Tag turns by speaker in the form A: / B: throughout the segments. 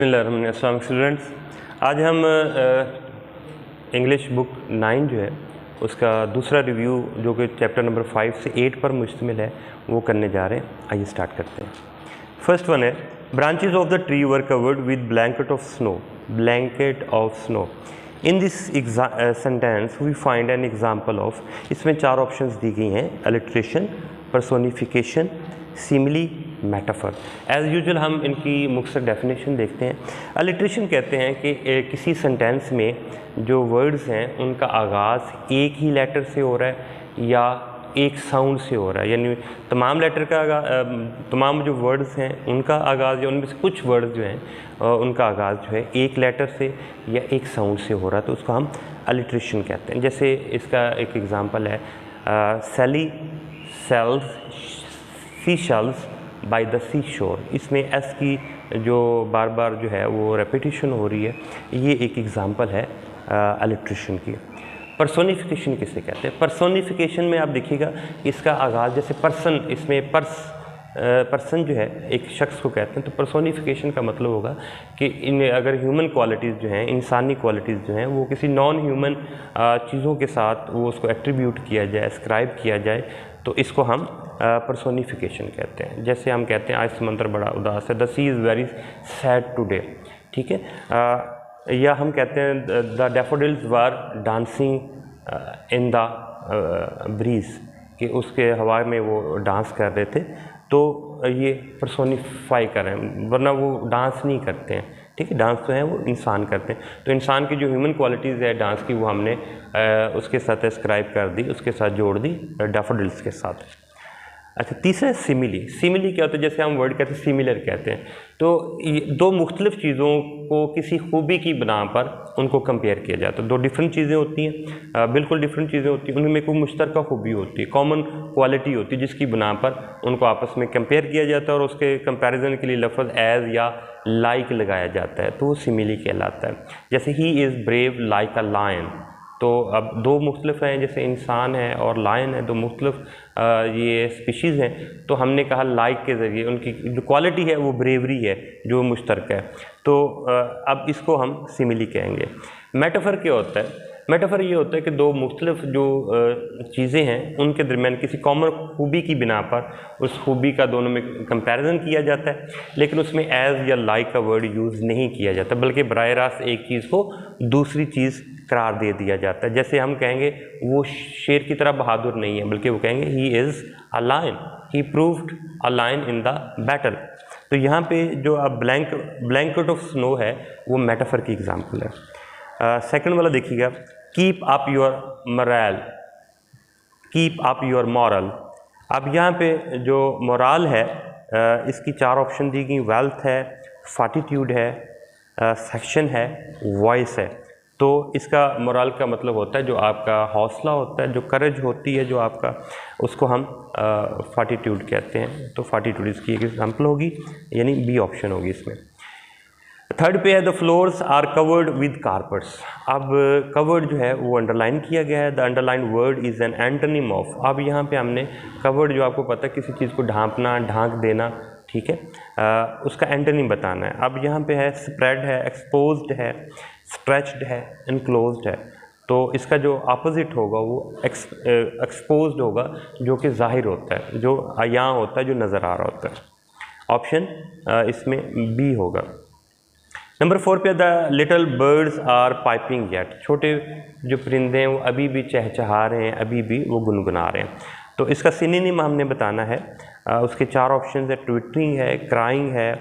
A: अस्सलाम स्टूडेंट्स, आज हम इंग्लिश बुक 9 जो है उसका दूसरा रिव्यू जो कि चैप्टर नंबर 5 से 8 पर मुश्तमिल है वो करने जा रहे हैं। आइए स्टार्ट करते हैं। फर्स्ट वन है branches of the tree were covered with blanket of snow. Blanket of snow in this sentence we find an example of. इसमें 4 ऑप्शंस दी गई हैं: alliteration, personification, simile, metaphor. As usual हम इनकी मुख्तसर डेफिनेशन देखते हैं। अलिट्रेशन कहते हैं कि किसी सेंटेंस में जो वर्ड्स हैं उनका आगाज़ एक ही लेटर से हो रहा है या एक साउंड से हो रहा है, यानी तमाम लेटर का तमाम जो वर्ड्स हैं उनका आगाज़ या उनमें से कुछ वर्ड्स जो हैं उनका आगाज़ जो है एक लेटर से या एक साउंड से हो रहा है, तो उसको हम अलिट्रेशन कहते हैं। जैसे इसका एक एग्ज़ाम्पल है Sally sells sea shells by the sea shore. इसमें एस की जो बार बार जो है वो रेपिटेशन हो रही है, ये एक एग्ज़ाम्पल है अलिट्रेशन की। पर्सोनिफिकेशन किसे कहते हैं? पर्सोनिफिकेशन में आप देखिएगा इसका आगाज़ जैसे पर्सन, इसमें पर्सन जो है एक शख्स को कहते हैं, तो पर्सोनिफिकेशन का मतलब होगा कि इन अगर ह्यूमन क्वालिटीज़ जो हैं, इंसानी क्वालिटीज़ जो हैं वो किसी नॉन ह्यूमन चीज़ों के साथ वो उसको एट्रीब्यूट किया जाए, अस्क्राइब किया जाए, तो इसको हम पर्सोनिफिकेशन कहते हैं। जैसे हम कहते हैं आज समंदर बड़ा उदास है, the sea is very sad today, ठीक है। या हम कहते हैं the daffodils were dancing in the breeze, कि उसके हवा में वो डांस कर रहे थे, तो ये पर्सोनिफाई कर रहे हैं, वरना वो डांस नहीं करते हैं, ठीक है। डांस तो है वो इंसान करते हैं, तो इंसान की जो ह्यूमन क्वालिटीज़ है डांस की वो हमने उसके साथ एस्क्राइब कर दी, उसके साथ जोड़ दी डैफोडिल्स के साथ। अच्छा, तीसरा है सिमिली। सिमिली क्या होता है? जैसे हम वर्ड कहते हैं सिमिलर कहते हैं, तो दो मुख्तलिफ चीज़ों को किसी खूबी की बिना पर उनको कंपेयर किया जाता है। दो डिफरेंट चीज़ें होती हैं, बिल्कुल डिफरेंट चीज़ें होती हैं, उनमें कोई मुश्तरका खूबी होती है, कॉमन क्वालिटी होती है, जिसकी बिना पर उनको आपस में कंपेयर किया जाता है और उसके कंपैरिजन के लिए लफ्ज़ एज़ या लाइक लगाया जाता है, तो वो सिमिली कहलाता है। जैसे he is brave like a lion, तो अब दो मुख्तलिफ हैं, जैसे इंसान है और लायन है, दो मुख्तलिफ ये स्पीशीज़ हैं, तो हमने कहा लाइक के ज़रिए उनकी जो क्वालिटी है वो ब्रेवरी है जो मुश्तरक है, तो अब इसको हम सिमिली कहेंगे। मेटाफर क्या होता है? मेटाफर ये होता है कि दो मुख्तलिफ जो चीज़ें हैं उनके दरमियान किसी कॉमन खूबी की बिना पर उस खूबी का दोनों में कंपैरिजन किया जाता है, लेकिन उसमें एज़ या लाइक का वर्ड यूज़ नहीं किया जाता, बल्कि बराह रास्त एक चीज़ को दूसरी चीज़ करार दे दिया जाता है। जैसे हम कहेंगे वो शेर की तरह बहादुर नहीं है, बल्कि वो कहेंगे he is a lion, he proved a lion in the battle. तो यहाँ पे जो अब ब्लैंकेट ऑफ स्नो है वो मेटाफर की एग्जाम्पल है। सेकंड वाला देखिएगा, keep up your moral, keep up your moral. अब यहाँ पे जो मोरल है इसकी 4 ऑप्शन दी गई, वेल्थ है, फॉर्टिट्यूड है, सेक्शन है, वॉइस है। तो इसका मोरल का मतलब होता है जो आपका हौसला होता है, जो करेज होती है जो आपका, उसको हम फॉर्टिट्यूड कहते हैं। तो फॉर्टिट्यूड इसकी एक एग्जाम्पल होगी, यानी बी ऑप्शन होगी इसमें। थर्ड पे है the floors are covered with carpets. अब कवर्ड जो है वो अंडरलाइन किया गया है, the underline word is an antonym of. अब यहाँ पे हमने कवर्ड, जो आपको पता है किसी चीज़ को ढांपना, ढांक देना, ठीक है, उसका एंटोनिम बताना है। अब यहाँ पे है स्प्रेड है, एक्सपोज्ड है, स्ट्रेच्ड है, इनक्लोज्ड है, तो इसका जो अपोजिट होगा वो एक्सपोज्ड होगा, जो कि ज़ाहिर होता है, जो अयां होता है, जो नज़र आ रहा होता है। ऑप्शन इसमें बी होगा। नंबर 4 पे the little birds are piping yet. छोटे जो परिंदे हैं वो अभी भी चहचहा रहे हैं, अभी भी वो गुनगुना रहे हैं, तो इसका सिनोनिम हमने बताना है। उसके 4 ऑप्शन है, ट्विटरिंग है, क्राइंग है,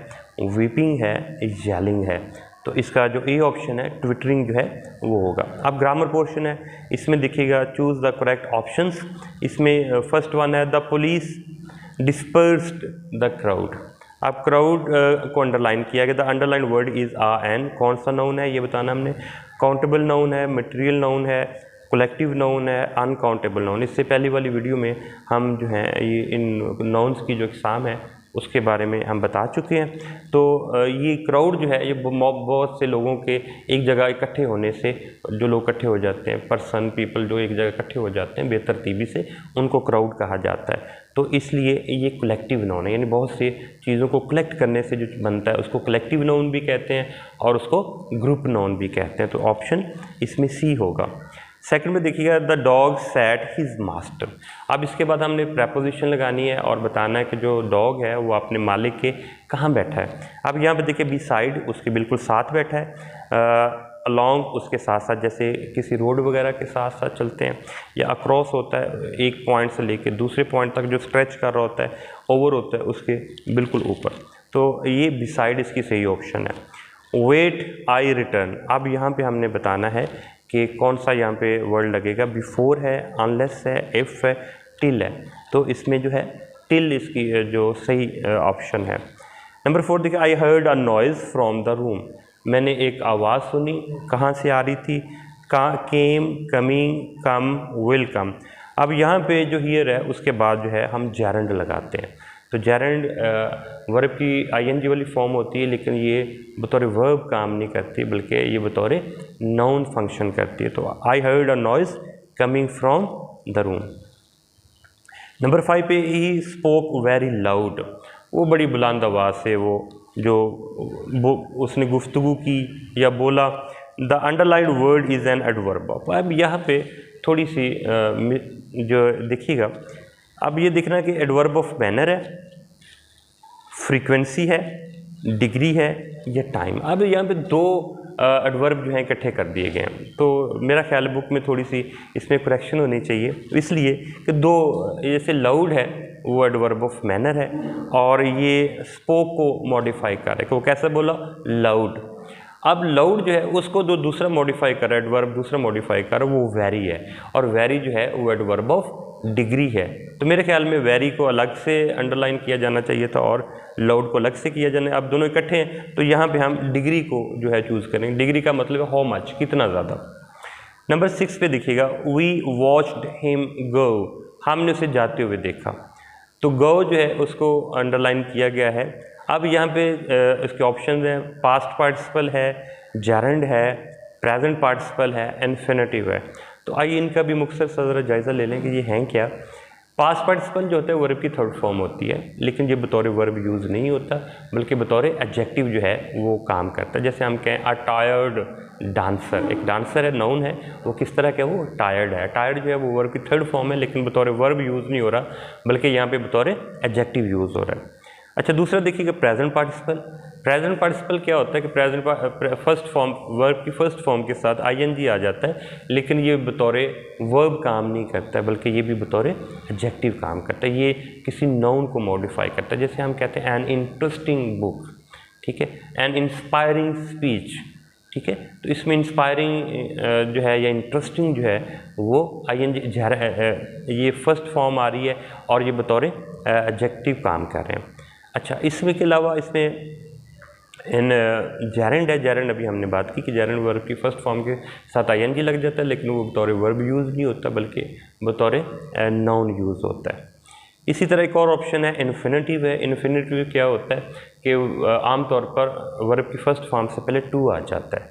A: वीपिंग है, येलिंग है। तो इसका जो ए ऑप्शन है ट्विटरिंग जो है वो होगा। अब ग्रामर पोर्शन है, इसमें देखिएगा चूज़ द करेक्ट ऑप्शंस। इसमें फर्स्ट वन है the police dispersed the crowd. अब क्राउड को अंडरलाइन किया गया, the underline word is a an. कौन सा नाउन है ये बताना हमने, काउंटेबल नाउन है, मटेरियल नाउन है, कलेक्टिव नाउन है, अनकाउंटेबल नाउन। इससे पहली वाली वीडियो में हम जो है ये इन नाउन्स की जो इकसाम है उसके बारे में हम बता चुके हैं। तो ये क्राउड जो है ये बहुत से लोगों के एक जगह इकट्ठे होने से, जो लोग इकट्ठे हो जाते हैं, पर्सन पीपल जो एक जगह इकट्ठे हो जाते हैं बेतरतीबी से, उनको क्राउड कहा जाता है। तो इसलिए ये कलेक्टिव नाउन है, यानी बहुत सी चीज़ों को कलेक्ट करने से जो बनता है उसको कलेक्टिव नाउन भी कहते हैं और उसको ग्रुप नाउन भी कहते हैं। तो ऑप्शन इसमें सी होगा। सेकंड में देखिएगा, the dog sat his master. अब इसके बाद हमने प्रेपोजिशन लगानी है और बताना है कि जो डॉग है वो अपने मालिक के कहाँ बैठा है। अब यहाँ पे देखिए बिसाइड उसके बिल्कुल साथ बैठा है, अलॉन्ग उसके साथ साथ, जैसे किसी रोड वगैरह के साथ साथ चलते हैं, या अक्रॉस होता है एक पॉइंट से लेके दूसरे पॉइंट तक जो स्ट्रेच कर रहा होता है, ओवर होता है उसके बिल्कुल ऊपर। तो ये बिसाइड इसकी सही ऑप्शन है। Wait I return. अब यहाँ पे हमने बताना है कि कौन सा यहाँ पे वर्ड लगेगा। बिफोर है, अनलेस है, इफ़ है, टिल है। तो इसमें जो है टिल इसकी जो सही ऑप्शन है। नंबर 4 देखिए, I heard a noise from the room. मैंने एक आवाज़ सुनी, कहाँ से आ रही थी, केम, कमिंग, कम, विल कम। अब यहाँ पे जो हियर है उसके बाद जो है हम जेरेंड लगाते हैं। तो जेरेंड वर्ब की आईएनजी वाली फॉर्म होती है, लेकिन ये बतौर वर्ब काम नहीं करती, बल्कि ये बतौर नाउन फंक्शन करती है। तो I heard a noise coming from the room. Number 5 पे, ही स्पोक वेरी लाउड। वो बड़ी बुलंद आवाज़ से उसने गुफ्तगू की या बोला। The underlined word is an adverb. अब यहाँ पे थोड़ी सी जो देखिएगा, अब ये दिखना कि एडवर्ब ऑफ मैनर है, फ्रीक्वेंसी है, डिग्री है या टाइम। अब यहाँ पे दो एडवर्ब जो हैं इकट्ठे कर दिए गए हैं। तो मेरा ख्याल बुक में थोड़ी सी इसमें करेक्शन होनी चाहिए, इसलिए कि दो, जैसे लाउड है वो एडवर्ब ऑफ मैनर है और ये स्पोक को मॉडिफाई कर रहा है कि वो कैसे बोला, लाउड। अब लाउड जो है उसको जो दूसरा मॉडिफाई कर रहा है, एडवर्ब दूसरा मॉडिफाई कर रहा है, वो वेरी है, और वेरी जो है वो एडवर्ब ऑफ डिग्री है। तो मेरे ख्याल में वेरी को अलग से अंडरलाइन किया जाना चाहिए था और लाउड को अलग से किया जाना। अब दोनों इकट्ठे हैं तो यहाँ पे हम डिग्री को जो है चूज़ करेंगे। डिग्री का मतलब है हाउ मच, कितना ज़्यादा। नंबर 6 पे देखिएगा, वी वॉच्ड हिम गो। हमने उसे जाते हुए देखा। तो गो जो है उसको अंडरलाइन किया गया है। अब यहाँ पे इसके ऑप्शन हैं, पास्ट पार्टिसिपल है, जेरेंड है, प्रेजेंट पार्टिसिपल है, इन्फिनेटिव है। तो आइए इनका भी मुख्तसर सा ज़रा जायज़ा ले लें कि ये हैं क्या। पास्ट पार्टिसिपल जो होता है वर्ब की थर्ड फॉर्म होती है, लेकिन ये बतौर वर्ब यूज़ नहीं होता, बल्कि बतौर एडजेक्टिव जो है वो काम करता है। जैसे हम कहें अ टायर्ड डांसर, एक डांसर है, नाउन है, वो किस तरह का, वो टायर्ड है। टायर्ड जो है वो वर्ब की थर्ड फॉर्म है, लेकिन बतौर वर्ब यूज़ नहीं हो रहा, बल्कि यहाँ पे बतौर एडजेक्टिव यूज़ हो रहा है। अच्छा, दूसरा देखिएगा प्रेजेंट पार्टिसिपल। प्रेजेंट पार्टिसिपल क्या होता है कि प्रेजेंट फर्स्ट फॉर्म, वर्ब की फर्स्ट फॉर्म के साथ आईएनजी आ जाता है, लेकिन ये बतौर वर्ब काम नहीं करता है, बल्कि ये भी बतौर एडजेक्टिव काम करता है। ये किसी नाउन को मॉडिफाई करता है। जैसे हम कहते हैं एन इंटरेस्टिंग बुक, ठीक है, एन इंस्पायरिंग स्पीच, ठीक है। तो इसमें इंस्पायरिंग जो है या इंटरेस्टिंग जो है वो आईएनजी ये फर्स्ट फॉर्म आ रही है और ये बतौर एडजेक्टिव काम कर रहे हैं। अच्छा, इसमें के अलावा इसमें इन जेरेंड है। जेरेंड अभी हमने बात की कि जेरेंड वर्ब की फर्स्ट फॉर्म के साथ आईएनजी लग जाता है, लेकिन वो बतौर वर्ब यूज़ नहीं होता, बल्कि बतौर नाउन यूज़ होता है। इसी तरह एक और ऑप्शन है इन्फिनेटिव है। इन्फिनेटिव क्या होता है कि आमतौर पर वर्ब की फर्स्ट फॉर्म से पहले टू आ जाता है,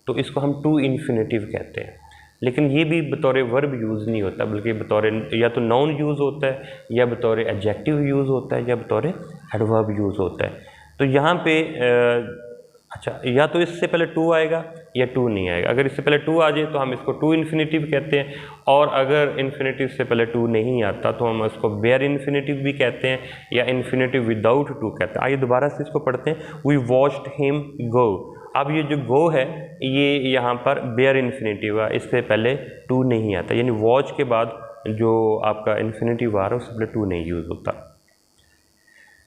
A: तो इसको हम टू इन्फिनेटिव कहते हैं। लेकिन ये भी बतौर वर्ब यूज़ नहीं होता, बल्कि बतौर या तो नाउन यूज़ होता है, या बतौर एडजेक्टिव यूज़ होता है, या बतौर एडवर्ब यूज़ होता है। तो यहाँ पे अच्छा, या तो इससे पहले टू आएगा या टू नहीं आएगा। अगर इससे पहले टू आ जाए तो हम इसको टू इन्फिनेटिव कहते हैं, और अगर इन्फिनेटिव से पहले टू नहीं आता तो हम इसको बेयर इन्फिनेटिव भी कहते हैं, या इन्फिनेटिव विदाउट टू कहते हैं। आइए दोबारा से इसको पढ़ते हैं। We watched him go. अब ये जो गो है ये यहाँ पर बेयर इन्फिनेटिव है, इससे पहले टू नहीं आता, यानी वॉच के बाद जो आपका इन्फिनेटिव आ रहा है उससे पहले टू नहीं यूज़ होता।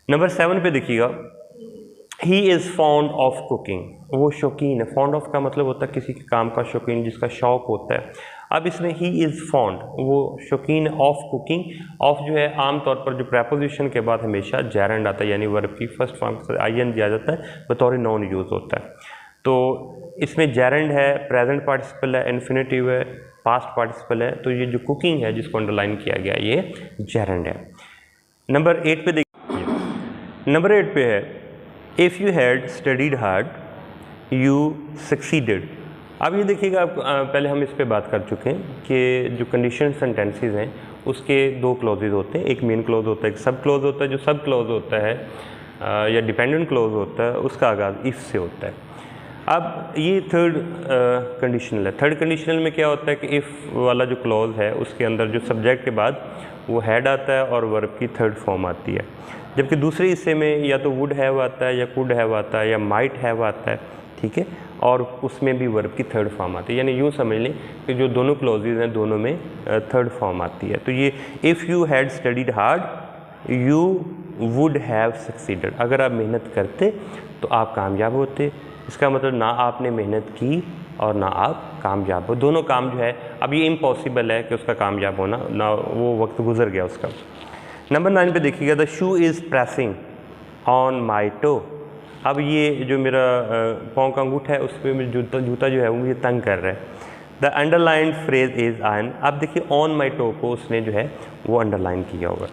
A: नंबर 7 पे देखिएगा, he is fond of cooking. वो शौकीन है। फॉन्ड ऑफ का मतलब होता है किसी के काम का शौकीन, जिसका शौक़ होता है। अब इसमें ही इज़ फॉन्ड, वो शौकीन ऑफ कुकिंग। ऑफ जो है आमतौर पर जो प्रेपोजिशन के बाद हमेशा जेरेंड आता है, यानी वर्ब की फर्स्ट फॉर्म से आईएनजी आ जाता है, बतौर नाउन यूज़ होता है। तो इसमें जेरेंड है, प्रेजेंट पार्टिसिपल है, इन्फिनेटिव है, पास्ट पार्टिसिपल है। तो ये जो कुकिंग है जिसको अंडरलाइन किया गया ये जेरेंड है। नंबर 8 पे देखिए, नंबर 8 पे है if you had studied hard you succeeded. अब ये देखिएगा, पहले हम इस पे बात कर चुके हैं कि जो कंडीशन सेंटेंसेस हैं उसके दो क्लॉजेज होते हैं, एक मेन क्लॉज होता है, एक सब क्लॉज होता है। जो सब क्लॉज होता है या डिपेंडेंट क्लॉज होता है उसका आगाज़ इफ़ से होता है। अब ये थर्ड कंडीशनल है। थर्ड कंडीशनल में क्या होता है कि इफ़ वाला जो क्लॉज है उसके अंदर जो सब्जेक्ट के बाद वो हैड आता है और वर्ब की थर्ड फॉर्म आती है, जबकि दूसरे हिस्से में या तो वुड हैव आता है या कुड हैव आता है या माइट हैव आता है, ठीक है, और उसमें भी वर्ब की थर्ड फॉर्म आती है। यानी यूँ समझ लें कि जो दोनों क्लॉजेज हैं दोनों में थर्ड फॉर्म आती है। तो ये if you had studied hard you would have succeeded. अगर आप मेहनत करते तो आप कामयाब होते। इसका मतलब ना आपने मेहनत की और ना आप कामयाब हो, दोनों काम जो है अब ये इम्पॉसिबल है कि उसका कामयाब होना, ना वो वक्त गुजर गया उसका। नंबर 9 पे देखिएगा the shoe is pressing on my toe. अब ये जो मेरा पाँव का अंगूठा है उस पर मेरा जूता जो है वो मुझे तंग कर रहा है। The underline phrase is on. अब देखिए ऑन माई टो को उसने जो है वो अंडरलाइन किया होगा।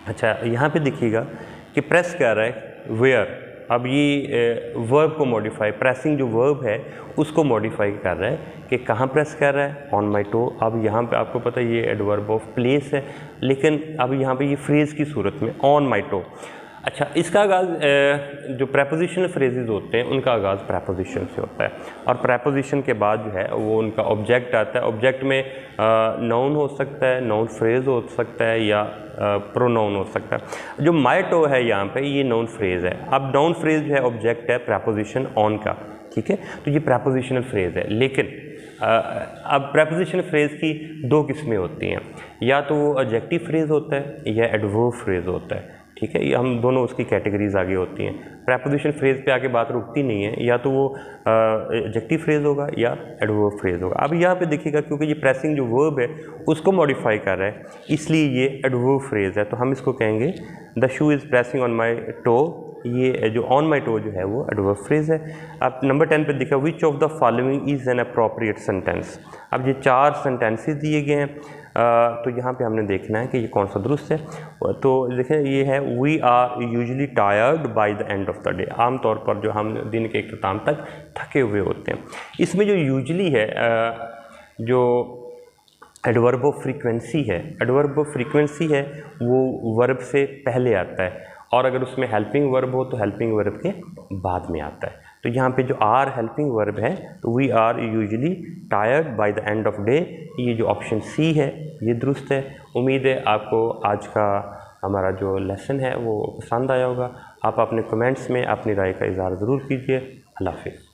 A: अच्छा, यहाँ पे देखिएगा कि प्रेस कर रहा है वेयर। अब ये वर्ब को मॉडिफाई, प्रेसिंग जो वर्ब है उसको मॉडिफाई कर रहा है कि कहाँ प्रेस कर रहा है, ऑन माई टो। अब यहाँ पे आपको पता है ये एडवर्ब ऑफ प्लेस है, लेकिन अब यहाँ पे ये फ्रेज़ की सूरत में ऑन माई टो। अच्छा, इसका आगाज़ जो प्रेपोजिशनल फ्रेजेस होते हैं उनका आगाज़ प्रेपोजिशन से होता है, और प्रेपोजिशन के बाद जो है वो उनका ऑब्जेक्ट आता है। ऑब्जेक्ट में नाउन हो सकता है, नाउन फ्रेज़ हो सकता है या प्रोनाउन हो सकता है। जो माई टो है यहाँ पे ये नाउन फ्रेज़ है। अब नाउन फ्रेज़ जो है ऑब्जेक्ट है प्रेपोजिशन ऑन का, ठीक है, तो ये प्रेपोजिशनल फ्रेज़ है। लेकिन अब प्रेपोजिशनल फ्रेज़ की दो किस्में होती हैं, या तो वो एडजेक्टिव फ्रेज़ होता है या एडवर्ब फ्रेज़ होता है, ठीक है। ये हम दोनों उसकी कैटेगरीज आगे होती हैं। प्रेपोजिशन फ्रेज़ पे आके बात रुकती नहीं है, या तो वो एडजेक्टिव फ्रेज़ होगा या एडवर्ब फ्रेज़ होगा। अब यहाँ पे देखिएगा क्योंकि ये प्रेसिंग जो वर्ब है उसको मॉडिफाई कर रहा है, इसलिए ये एडवर्ब फ्रेज़ है। तो हम इसको कहेंगे the shoe is pressing on my toe. ये जो ऑन माई टो जो है वो एडवर्ब फ्रेज़ है। अब नंबर 10 पे देखा which of the following is an appropriate sentence. अब ये 4 सेंटेंसेस दिए गए हैं, तो यहाँ पे हमने देखना है कि ये कौन सा दुरुस्त है। तो देखें ये है we are usually tired by the end of the day. आमतौर पर जो हम दिन के इख्तिताम तक थके हुए होते हैं। इसमें जो यूजली है जो एडवर्ब ऑफ फ्रीक्वेंसी है, एडवर्ब ऑफ फ्रीक्वेंसी है वो वर्ब से पहले आता है, और अगर उसमें हेल्पिंग वर्ब हो तो हेल्पिंग वर्ब के बाद में आता है। तो यहाँ पे जो आर हेल्पिंग वर्ब है तो we are usually tired by the end of day. ये जो ऑप्शन सी है ये दुरुस्त है। उम्मीद है आपको आज का हमारा जो लेसन है वो पसंद आया होगा। आप अपने कमेंट्स में अपनी राय का इज़हार ज़रूर कीजिए। अल्लाह हाफ़िज़।